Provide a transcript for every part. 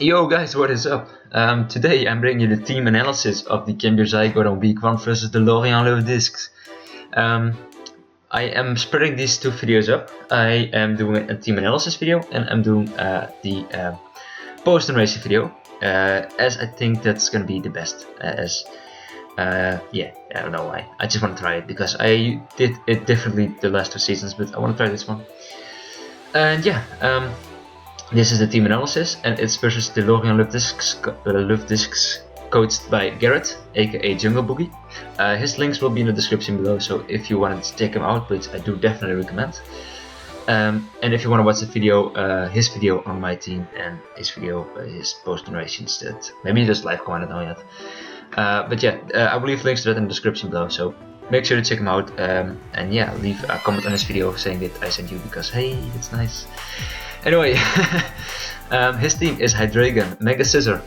Yo guys, what is up? Today I'm bringing you the team analysis of the Cambio Zygote on week 1 versus the Lorient Luvdiscs. I am spreading these two videos up. I am doing a team analysis video and I'm doing the post narration video, as I think that's gonna be the best. Yeah, I don't know why. I just want to try it because I did it differently the last 2 seasons, but I want to try this one. And yeah, this is the team analysis, and it's versus the Lorient Luvdiscs, coached by Garrett, aka Jungle Boogie. His links will be in the description below, so if you wanted to check him out, which I do definitely recommend. And if you want to watch the video, his video on my team and his video, his post narrations that maybe just live comment, I don't know yet. But yeah, I will leave links to that in the description below, so make sure to check him out. And yeah, leave a comment on this video saying that I sent you because hey, it's nice. Anyway, his team is Hydreigon, Mega Scissor,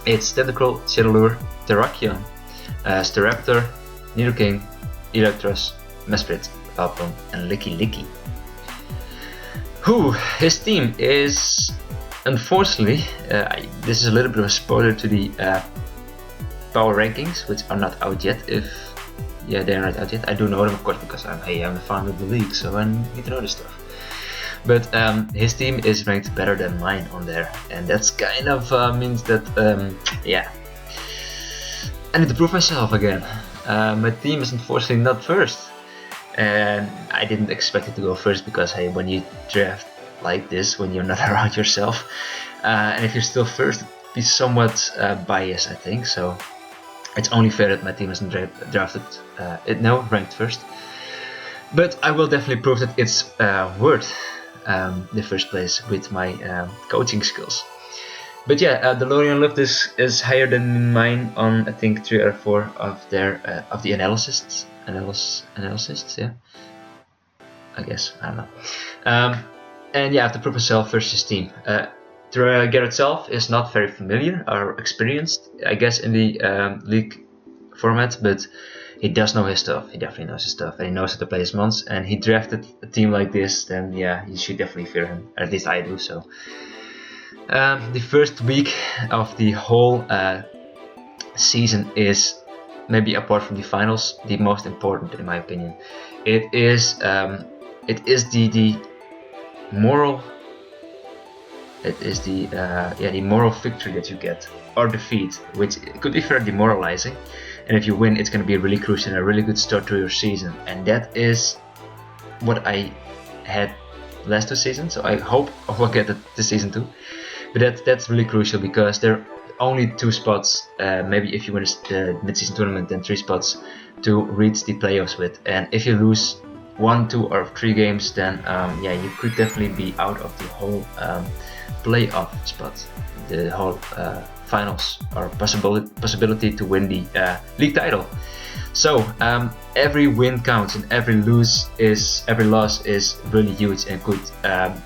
it's Tentacruel, Chedalure, Terrakion, Staraptor, Nidoking, Electros, Mesprit, Valplum, and Licky. His team is, unfortunately, this is a little bit of a spoiler to the power rankings, which are not out yet. Yeah, they're not out yet. I do know them, of course, because I'm the founder of the league, so I need to know this stuff. But his team is ranked better than mine on there, and that's kind of means that yeah, I need to prove myself again. My team is unfortunately not first, and I didn't expect it to go first because hey, when you draft like this, when you're not around yourself, and if you're still first, it'd be somewhat biased, I think. So it's only fair that my team isn't drafted, ranked first. But I will definitely prove that it's worth the first place with my coaching skills. But yeah, the Lorient Luvdiscs is higher than mine on I think 3 or 4 of their of the analysts. Yeah, I guess, I don't know. And yeah, I have to prove myself versus team. Garrett itself is not very familiar or experienced, I guess, in the league format, but he does know his stuff. He definitely knows his stuff, and he knows how to play his mons. And he drafted a team like this, then yeah, you should definitely fear him. At least I do. So the first week of the whole season is, maybe apart from the finals, the most important in my opinion. It is the moral. It is the moral victory that you get, or defeat, which could be very demoralizing. And if you win, it's going to be really crucial and a really good start to your season. And that is what I had last 2 seasons. So I hope I will get that this season too. But that's really crucial because there are only 2 spots. Maybe if you win the mid-season tournament, then 3 spots to reach the playoffs with. And if you lose 1, 2, or 3 games, then yeah, you could definitely be out of the whole playoff spot, the whole finals, or possibility to win the league title. So every win counts, and every loss is really huge and could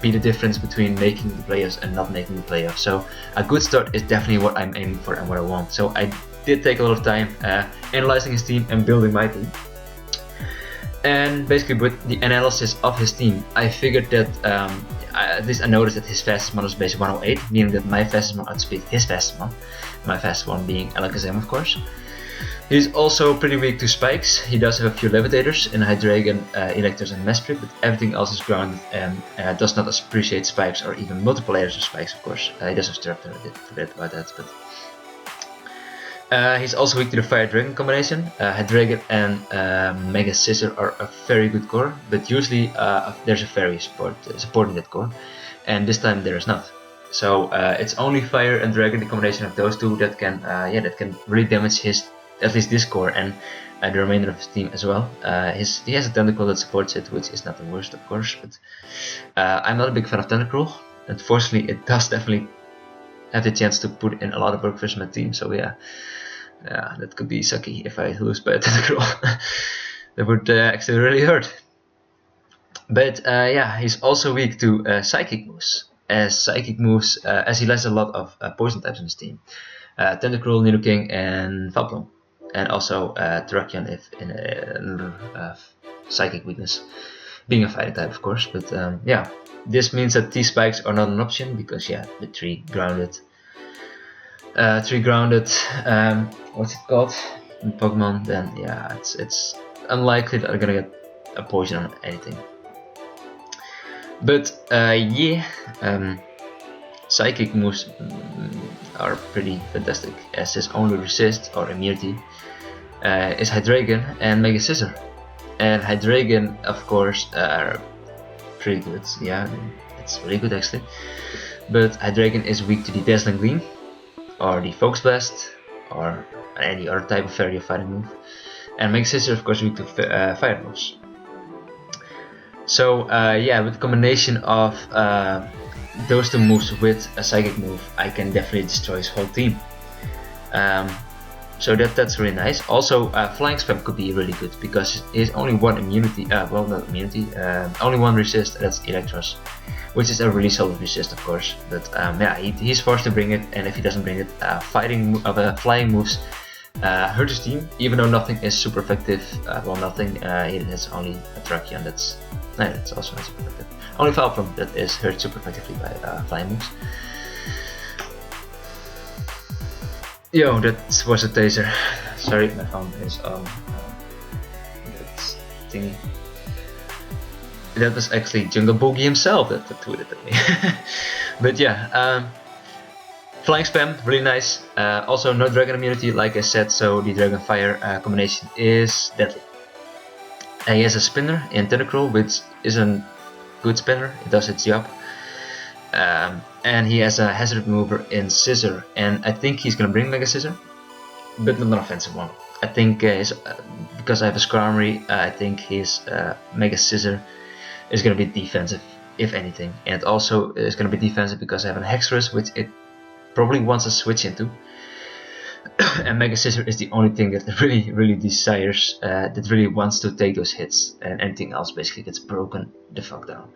be the difference between making the playoffs and not making the playoffs. So a good start is definitely what I'm aiming for and what I want. So I did take a lot of time analyzing his team and building my team. And basically with the analysis of his team, I figured that at least I noticed that his fastest mon was base 108, meaning that my fastest mon outspeed his fastest mon, my fastest one being Alakazam, of course. He's also pretty weak to spikes. He does have a few levitators in Hydreigon, Electros, and Mesprit, but everything else is grounded and does not appreciate spikes or even multiple layers of spikes, of course. He does have Staraptor, I did forget about that, but he's also weak to the Fire Dragon combination. Hydreigon and Mega Scissor are a very good core, but usually there's a fairy supporting that core, and this time there is not. So it's only Fire and Dragon, the combination of those two, that can really damage his, at least this core, and the remainder of his team as well. He has a Tentacruel that supports it, which is not the worst, of course, but I'm not a big fan of Tentacruel. Unfortunately, it does definitely have the chance to put in a lot of work versus my team, so yeah. Yeah, that could be sucky if I lose by a Tentacruel. That would actually really hurt. But yeah, he's also weak to Psychic moves, as he has a lot of poison types in his team. Tentacruel, Nidoking, and Valplum, and also Terrakion if in a Psychic weakness, being a fighting type, of course. But yeah, this means that T-spikes are not an option because yeah, the 3 grounded 3 grounded, what's it called in Pokemon, then yeah, it's unlikely that I'm gonna get a poison on anything. But yeah, psychic moves are pretty fantastic, as his only resist or immunity is Hydreigon and Mega Scissor. And Hydreigon, of course, are pretty good, yeah, it's really good actually. But Hydreigon is weak to the Dazzling Gleam, or the Focus Blast, or any other type of area fighting move. And Mega Scissor, of course, weak to fire moves. So yeah, with the combination of those two moves with a psychic move, I can definitely destroy his whole team. So that's really nice. Also, Flying Spam could be really good because he has only one immunity, well, not immunity, only one resist, that's Electros, which is a really solid resist, of course. But yeah, he's forced to bring it, and if he doesn't bring it, flying moves hurt his team, even though nothing is super effective. Well, nothing. It has only a Tracheon that's also not super effective. Only Falcon that is hurt super effectively by flying moves. Yo, that was a taser. Sorry, my phone is on that thingy. That was actually Jungle Boogie himself that tweeted at me. But yeah, Flying Spam, really nice. Also, no Dragon immunity, like I said, so the Dragon Fire combination is deadly. And he has a spinner in Tentacruel, which is a good spinner, it does its job. And he has a hazard remover in Scissor, and I think he's gonna bring Mega Scissor, but not an offensive one. I think because I have a Skarmory, I think his Mega Scissor is gonna be defensive, if anything, and also is gonna be defensive because I have a Hexorus, which it probably wants to switch into. And Mega Scissor is the only thing that really desires, that really wants to take those hits, and anything else basically gets broken the fuck down.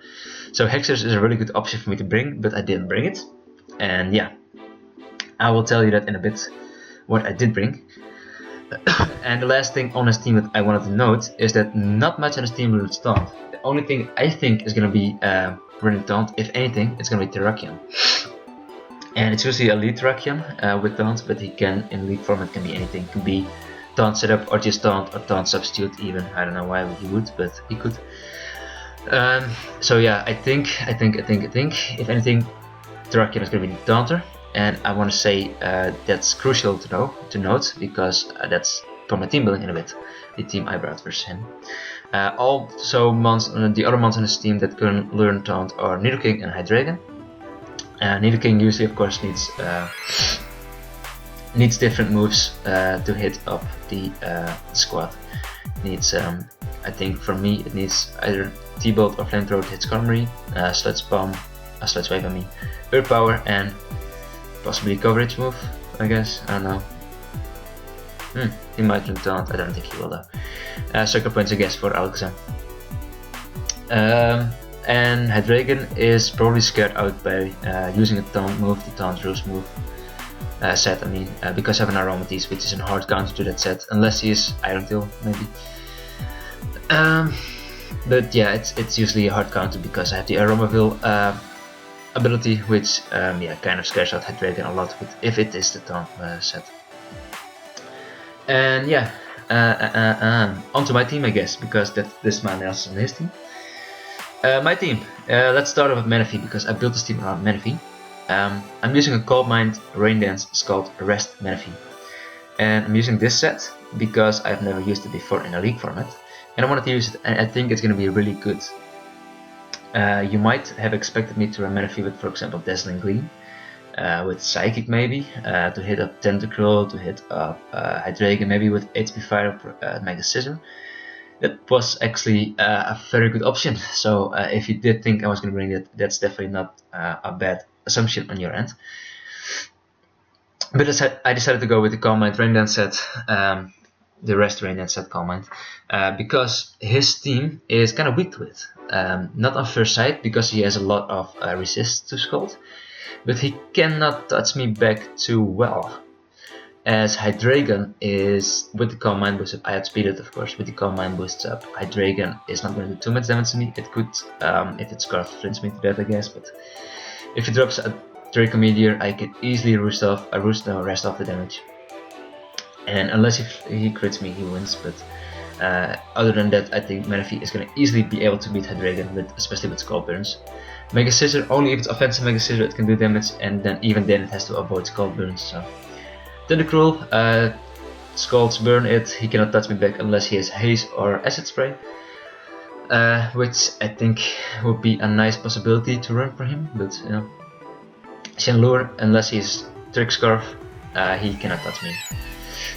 So Hexorus is a really good option for me to bring, but I didn't bring it. And yeah, I will tell you that in a bit, what I did bring. And the last thing on his team that I wanted to note is that not much on his team will Taunt. The only thing I think is going to be running Taunt, if anything, it's going to be Terrakion. And it's usually a lead Terrakion with Taunt, but he can, in lead format, can be anything. It can be Taunt setup, or just Taunt, or Taunt substitute even. I don't know why he would, but he could. So yeah, I think, if anything, Terrakion is going to be the Taunter. And I want to say that's crucial to note, because that's for my team building in a bit. The team I brought versus him. Also, the other mons on his team that can learn Taunt are Nidoking and Hydreigon. Nidoking usually, of course, needs different moves to hit up the squad. Needs, I think for me, it needs either T-Bolt or Flamethrower to hit Skarmory, Sludge Bomb, Sludge Wave, I mean, Earth Power, and possibly coverage move, I guess. I don't know. He might run Taunt, I don't think he will though. Sucker Punch, I guess, for Alakazam. And Hydreigon is probably scared out by using a Taunt move, the Taunt Rules move set, I mean, because I have an Aromatisse, which is a hard counter to that set, unless he is Iron Tail, maybe. But yeah, it's usually a hard counter because I have the Aromaville ability, which yeah, kind of scares out Hydreigon a lot if it is the Taunt set. And yeah, onto my team, I guess, because this man is on his team. My team, let's start off with Manaphy, because I built this team around Manaphy. I'm using a Cold Mind Rain Dance, it's called Rest Manaphy. And I'm using this set because I've never used it before in a league format. And I wanted to use it, and I think it's going to be really good. You might have expected me to run Manaphy with, for example, Dazzling Gleam, with Psychic maybe, to hit up Tentacruel, to hit up Hydreigon, maybe with HP Fire or Mega Scissor. That was actually a very good option. So if you did think I was going to bring it, that's definitely not a bad assumption on your end. But I decided to go with the Calm Mind Rain Dance set, the Rest Rain Dance set Calm Mind, because his team is kind of weak to it. Not on first sight, because he has a lot of resist to Scald, but he cannot touch me back too well. As Hydreigon is, with the Calm Mind boost up, I outspeed it of course, with the Calm Mind boost up, Hydreigon is not going to do too much damage to me. It could, if it Scarf Flinch me to death, I guess, but if he drops Trickle Meteor, I can easily rest off the damage. And unless he crits me, he wins, but other than that, I think Menifee is going to easily be able to beat Hydreigon, especially with Scald Burns. Mega Scissor, only if it's offensive Mega Scissor it can do damage, and then even then it has to avoid Scald Burns. So Tentacruel, Scalds burn it, he cannot touch me back unless he has Haze or Acid Spray, which I think would be a nice possibility to run for him, but you know. Chandelure, unless he's Trick Scarf, he cannot touch me.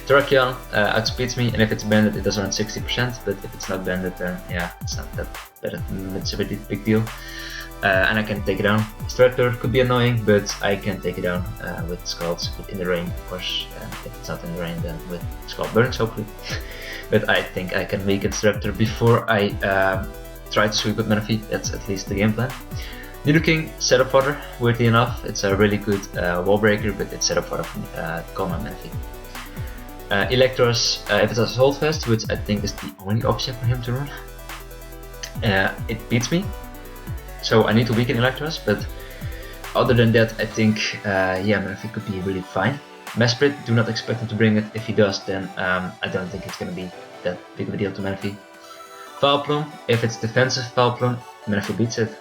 Terrakion outspeeds me, and if it's banded it does around 60%, but if it's not banded then yeah, it's not that bad, it's a really big deal. And I can take it down. Staraptor could be annoying, but I can take it down with Scalds in the rain, of course. If it's not in the rain, then with Scald Burns, hopefully. But I think I can weaken Staraptor before I try to sweep with Menifee. That's at least the game plan. Nidoking, Setup Fodder, weirdly enough. It's a really good wall breaker, but it's Setup Fodder from Calm and Menifee. Electros, if it has Holdfast, which I think is the only option for him to run, it beats me. So I need to weaken Electros, but other than that, I think yeah, Menifee could be really fine. Mesprit, do not expect him to bring it. If he does, then I don't think it's going to be that big of a deal to Menifee. Vileplume, if it's defensive Vileplume, Menifee beats it.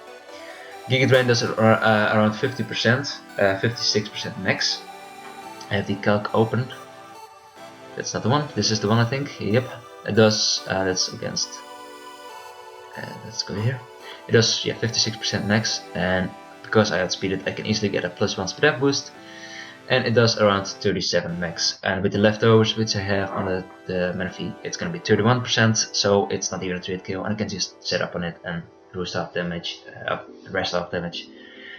Giga Drain does around 50%, 56% max. I have the calc opened. That's not the one, this is the one I think. Yep, it does, that's against. Let's go here. It does, yeah, 56% max, and because I outspeed it, I can easily get a +1 speed up boost. And it does around 37 max. And with the leftovers which I have on the Menifee, it's gonna be 31%, so it's not even a 3-hit kill, and I can just set up on it and rest off damage.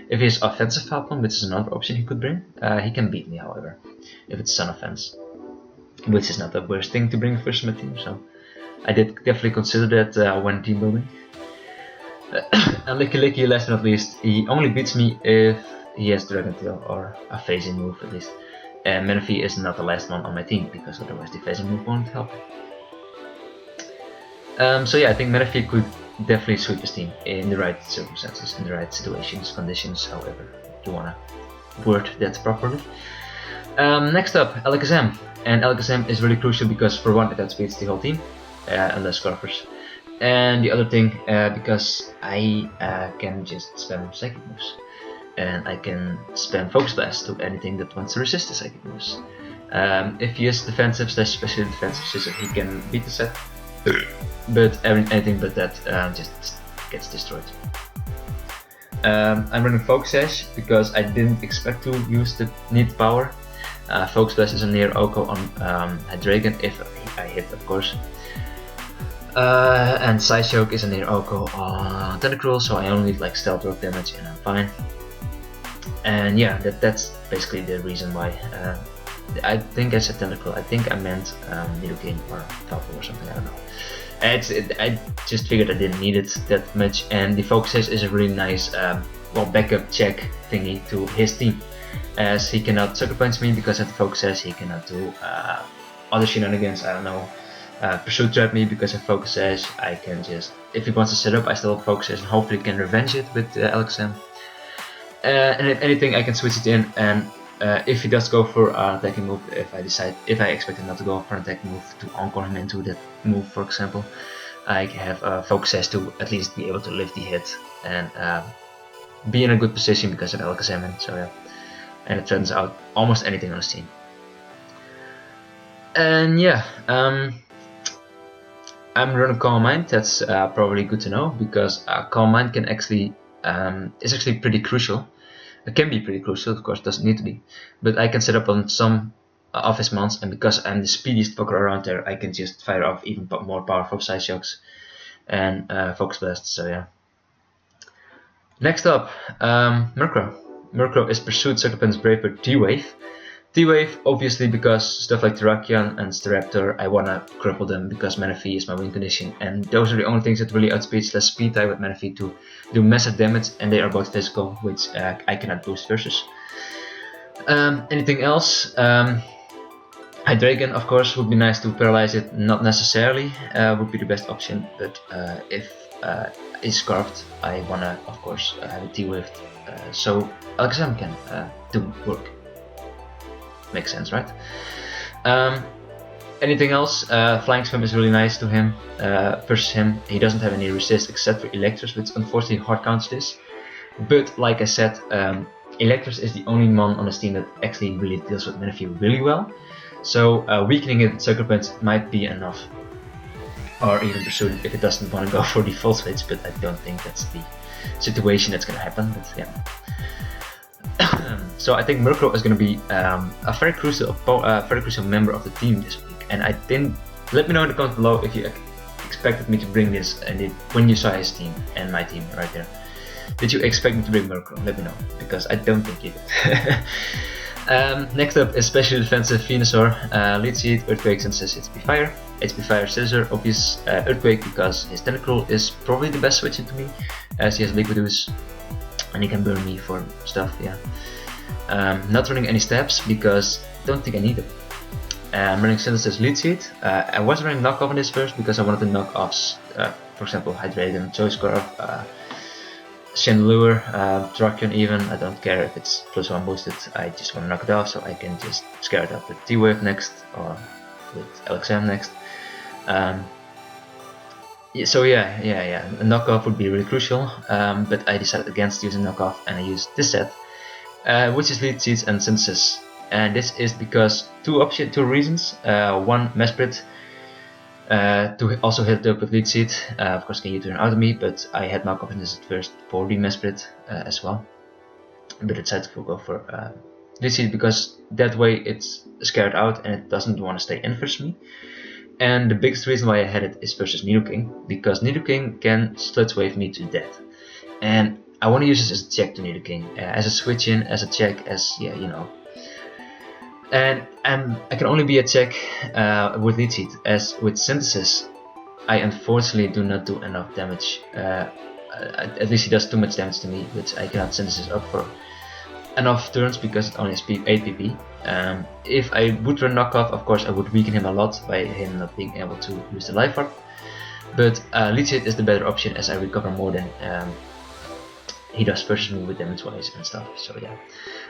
If he has offensive Vileplume, which is another option he could bring, he can beat me, however, if it's Sun Offense, which is not the worst thing to bring first in my team. So I did definitely consider that when team building. And Licky, last but not least, he only beats me if he has Dragon Tail or a phasing move at least. And Menifee is not the last one on my team, because otherwise the phasing move won't help. So yeah, I think Menifee could definitely sweep his team in the right circumstances, in the right situations, conditions, however you wanna word that properly. Next up, Alakazam. And Alakazam is really crucial because for one, it outspeeds the whole team, unless Scarfers. And the other thing, because I can just spam Psychic moves. And I can spam Focus Blast to anything that wants to resist the Psychic moves. If he is defensive, especially defensive scissor, he can beat the set. But anything but that just gets destroyed. I'm running Focus Sash because I didn't expect to use the needed power. Focus Blast is a near Oko on Hydreigon if I hit, of course. And Side Choke is a near Oko on Tentacruel, so I only need like Stealth Rock damage and I'm fine. And yeah, that's basically the reason why. I think I said Tentacruel, I think I meant Nidoking or Vileplume or something, I don't know. I just figured I didn't need it that much, and the Focus Sash is a really nice backup check thingy to his team. As he cannot Sucker Punch me because at the Focus Sash he cannot do other shenanigans, I don't know. Pursuit Trap me because of Focus Sash. I can just, if he wants to set up, I still have Focus Sash and hopefully can revenge it with Alakazam. And if anything, I can switch it in, and if he does go for an attacking move, if I expect him not to go for an attacking move to encore him into that move, for example, I have a Focus Sash to at least be able to lift the hit and be in a good position because of Alakazam. So yeah, and it turns out almost anything on his team. And yeah, I'm running Calm Mind. That's probably good to know because Calm Mind can actually is actually pretty crucial. It can be pretty crucial, of course, doesn't need to be, but I can set up on some of his mons, and because I'm the speediest fucker around there, I can just fire off even more powerful Side Shocks and Focus Blasts. So yeah. Next up, Murkrow. Murkrow is Pursuit, Sucker Punch, Brave Bird, T-Wave. T-Wave, obviously, because stuff like Terrakion and Staraptor, I wanna cripple them because Menifee is my win condition, and those are the only things that really outspeed less speed type with Menifee to do massive damage, and they are both physical, which I cannot boost versus. Anything else? Hydreigon, of course, would be nice to paralyze it, not necessarily, would be the best option, but if it's Scarfed, I wanna, of course, have a T-Wave so Alexam can do work. Makes sense, right? Anything else? Flying Swim is really nice to him. Versus him, he doesn't have any resist except for Electros, which unfortunately hard counters this. But like I said, Electros is the only mon on his team that actually really deals with Menifee really well. So weakening it with Sucker Punch might be enough. Or even pursue it if it doesn't want to go for the full switch, but I don't think that's the situation that's going to happen. But yeah. So I think Murkrow is going to be a very crucial member of the team this week. And I didn't. Let me know in the comments below if you expected me to bring this, and when you saw his team and my team right there. Did you expect me to bring Murkrow? Let me know, because I don't think you did. Next up is Special Defensive Venusaur, Lead Seed, Earthquake, and says HP Fire. HP Fire Scissor, obvious. Earthquake because his Tentacruel is probably the best switch into me, as he has Liquidus and he can burn me for stuff, yeah. Not running any steps because I don't think I need them. I'm running Synthesis Lead Seed. I was running knockoff on this first because I wanted to knock offs, for example, Hydreigon, Choice-Scarf, Chandelure, Drakion even. I don't care if it's +1 boosted, I just want to knock it off so I can just scare it up with T-Wave next or with Alexam next. So yeah, a knockoff would be really crucial, but I decided against using knockoff and I used this set, which is Lead Seeds and Synthesis. And this is because two reasons. One, Mesprit, to also hit it up with Lead Seed. Of course, can U-turn out of me, but I had knockoff in this at first for the Mesprit as well. But I decided to go for Lead Seed because that way it's scared out and it doesn't want to stay in versus me. And the biggest reason why I had it is versus Nidoking, because Nidoking can Sludge Wave me to death. And I want to use this as a check to Nidoking, as a switch in, as a check, as, yeah, you know. And I can only be a check with Lead Seed, as with Synthesis, I unfortunately do not do enough damage. At least he does too much damage to me, which I cannot Synthesis up for enough turns because it only has 8 PP. If I would run knockoff, of course I would weaken him a lot by him not being able to use the Life Orb. But Lead Seed is the better option as I recover more than he does versus me with damage wise and stuff. So yeah,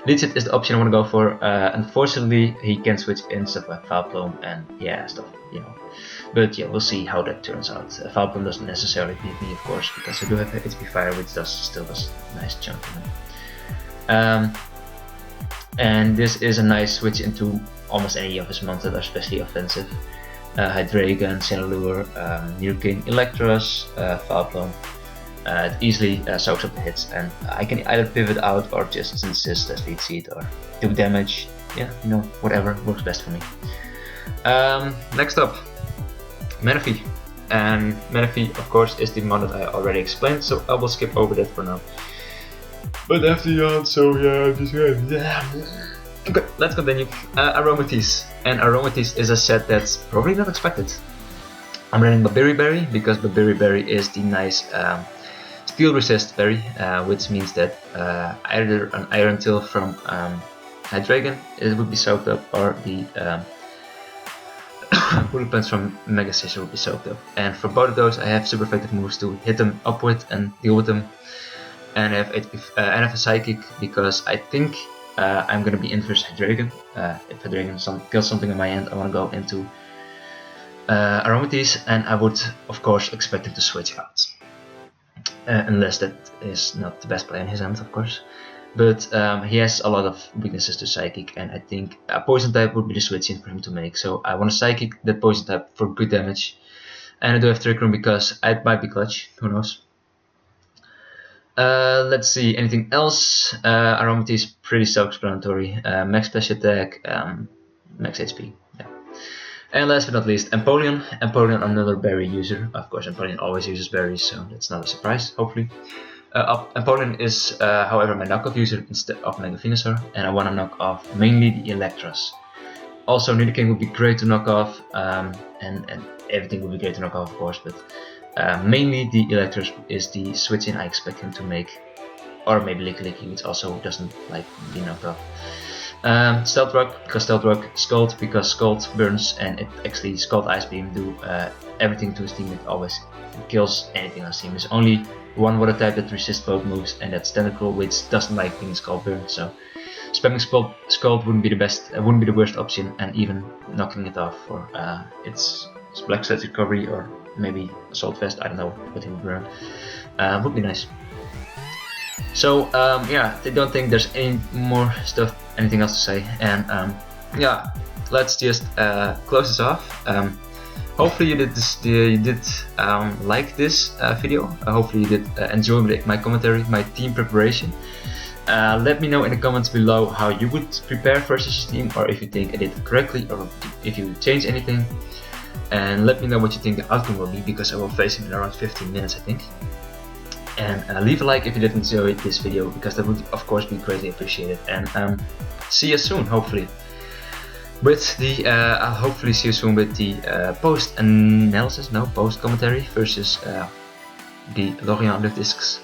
Lead Seed is the option I want to go for. Unfortunately, he can switch in stuff like Vileplume and yeah, stuff, you know. But yeah, we'll see how that turns out. Vileplume doesn't necessarily beat me, of course, because I do have HP Fire, which still does a nice chunk of him. And this is a nice switch into almost any of his mons that are especially offensive. Hydreigon, Chandelure, Nidoking, Electros, Vileplume. It easily soaks up the hits, and I can either pivot out or just insist as Lead Seed or do damage. Yeah, you know, whatever works best for me. Next up, Menifee. And Menifee, of course, is the mon that I already explained, so I will skip over that for now. But after yawn, so yeah, just yeah. Okay, let's continue. Aromatisse. And Aromatisse is a set that's probably not expected. I'm running Babiri Berry because Babiri Berry is the nice steel resist berry, which means that either an Iron Tail from Hydreigon it would be soaked up, or the Bullet Punch from Mega Scissor would be soaked up. And for both of those, I have super effective moves to hit them up with and deal with them. And I have a Psychic because I think I'm gonna be in versus Hydreigon. If Hydreigon kills something on my end, I want to go into Aromatisse, and I would of course expect him to switch out. Unless that is not the best play in his hand, of course. But he has a lot of weaknesses to Psychic, and I think a Poison type would be the switch in for him to make. So I want to Psychic that Poison type for good damage. And I do have Trick Room because it might be clutch, who knows. Let's see, anything else? Aromatisse is pretty self-explanatory. Max Splash Attack, Max HP. Yeah. And last but not least, Empoleon. Empoleon, another berry user. Of course, Empoleon always uses berries, so that's not a surprise, hopefully. Empoleon is, however, my knockoff user instead of Mega Venusaur, and I want to knock off mainly the Electros. Also, Nidoking would be great to knock off, and everything would be great to knock off, of course, but mainly the Electros is the switch in I expect him to make, or maybe Licky, which also doesn't like being knocked off. Stealth Rock because Stealth Rock, Scald because Scald burns, and it actually Scald Ice Beam do everything to his team. It always kills anything on his team. It's only one water type that resists both moves, and that's Tentacle, which doesn't like being Scald Burn. So spamming Scald wouldn't be the best, wouldn't be the worst option, and even knocking it off for its Black Side Recovery or maybe Assault Vest. I don't know what he would run. Would be nice. So yeah, I don't think there's any more stuff, anything else to say, and yeah, let's just close this off. Hopefully you did like this video. Hopefully you did enjoy my commentary, my team preparation. Let me know in the comments below how you would prepare versus your team, or if you think I did it correctly, or if you would change anything. And let me know what you think the outcome will be, because I will face him in around 15 minutes, I think. And leave a like if you did enjoy this video, because that would of course be greatly appreciated. And see you soon, hopefully. With the I'll hopefully see you soon with the post commentary versus the Lorient Luvdiscs.